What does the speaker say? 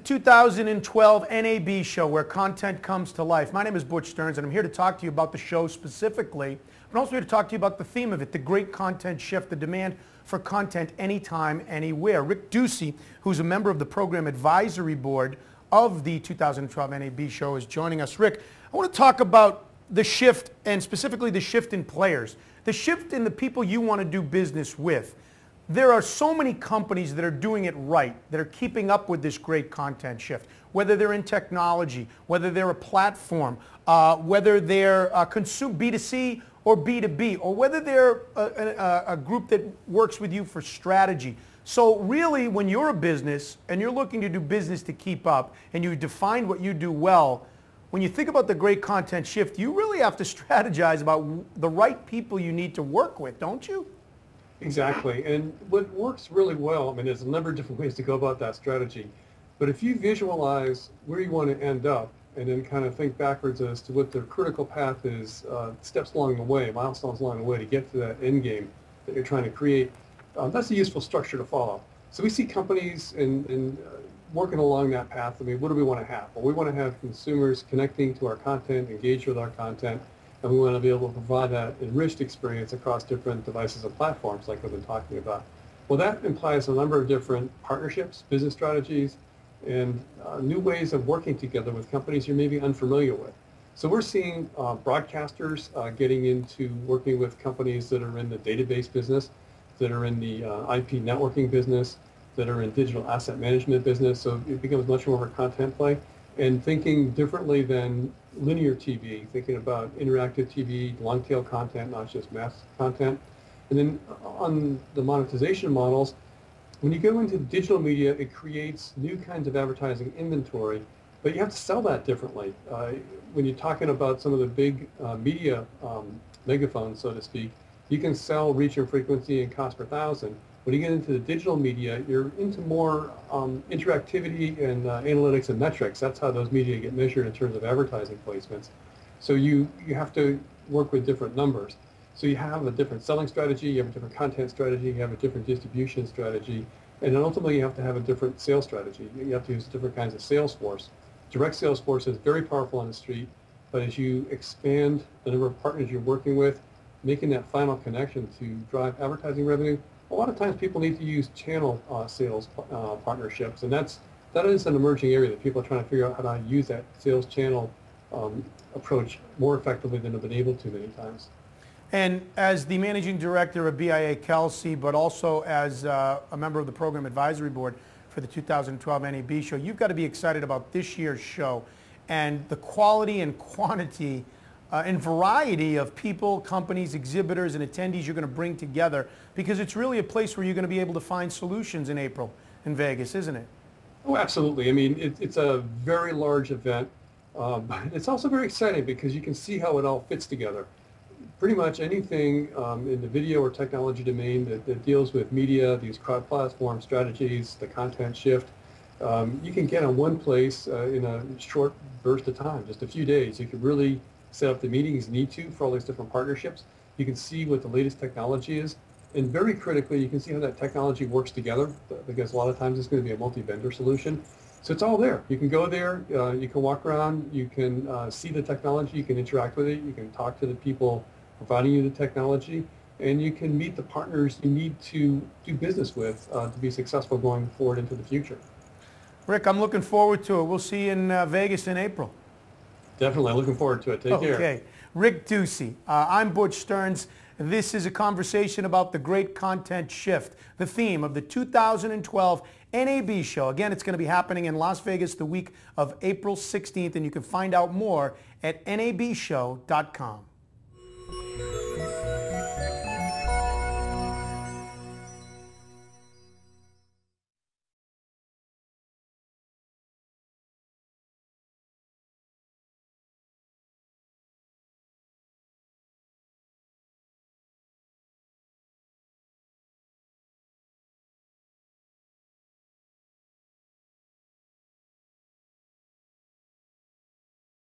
2012 NAB Show, where content comes to life. My name is Butch Stearns, and I'm here to talk to you about the show specifically, but also here to talk to you about the theme of it, the great content shift, the demand for content anytime, anywhere. Rick Ducey, who's a member of the program advisory board of the 2012 NAB Show, is joining us. Rick, I want to talk about the shift, and specifically the shift in players, the shift in the people you want to do business with. There are so many companies that are doing it right, that are keeping up with this great content shift, whether they're in technology, whether they're a platform, whether they're B2C or B2B, or whether they're a group that works with you for strategy. So really, when you're a business and you're looking to do business to keep up and you define what you do well, when you think about the great content shift, you really have to strategize about the right people you need to work with, don't you? Exactly, and what works really well, I mean, there's a number of different ways to go about that strategy, but if you visualize where you want to end up and then kind of think backwards as to what the critical path is, steps along the way, milestones along the way to get to that end game that you're trying to create, that's a useful structure to follow. So we see companies in working along that path. I mean, what do we want to have? Well, we want to have consumers connecting to our content, engaged with our content, and we want to be able to provide that enriched experience across different devices and platforms like we've been talking about. Well, that implies a number of different partnerships, business strategies, and new ways of working together with companies you're maybe unfamiliar with. So we're seeing broadcasters getting into working with companies that are in the database business, that are in the IP networking business, that are in digital asset management business. So it becomes much more of a content play, and thinking differently than linear TV, thinking about interactive TV, long-tail content, not just mass content. And then on the monetization models, when you go into digital media, it creates new kinds of advertising inventory, but you have to sell that differently. When you're talking about some of the big media megaphones, so to speak, you can sell reach and frequency and cost per thousand. When you get into the digital media, you're into more interactivity and analytics and metrics. That's how those media get measured in terms of advertising placements. So you have to work with different numbers. So you have a different selling strategy, you have a different content strategy, you have a different distribution strategy, and then ultimately you have to have a different sales strategy. You have to use different kinds of sales force. Direct sales force is very powerful on the street, but as you expand the number of partners you're working with, making that final connection to drive advertising revenue, a lot of times people need to use channel sales partnerships, and that is an emerging area that people are trying to figure out how to use that sales channel approach more effectively than they've been able to many times. And as the managing director of BIA, Kelsey, but also as a member of the program advisory board for the 2012 NAB Show, you've got to be excited about this year's show and the quality and quantity and variety of people, companies, exhibitors, and attendees you're going to bring together, because it's really a place where you're going to be able to find solutions in April in Vegas, isn't it? Oh, absolutely. I mean, it's a very large event. But it's also very exciting because you can see how it all fits together. Pretty much anything in the video or technology domain that deals with media, these cross-platform strategies, the content shift, you can get in one place in a short burst of time, just a few days. You can really set up the meetings you need to for all these different partnerships. You can see what the latest technology is, and very critically, you can see how that technology works together, because a lot of times it's going to be a multi-vendor solution. So it's all there. You can go there, you can walk around, you can see the technology, you can interact with it, you can talk to the people providing you the technology, and you can meet the partners you need to do business with to be successful going forward into the future. Rick, I'm looking forward to it. We'll see you in Vegas in April. Definitely. looking forward to it. Take care. Okay. Rick Ducey. I'm Butch Stearns. This is a conversation about the great content shift, the theme of the 2012 NAB Show. Again, it's going to be happening in Las Vegas the week of April 16th, and you can find out more at nabshow.com.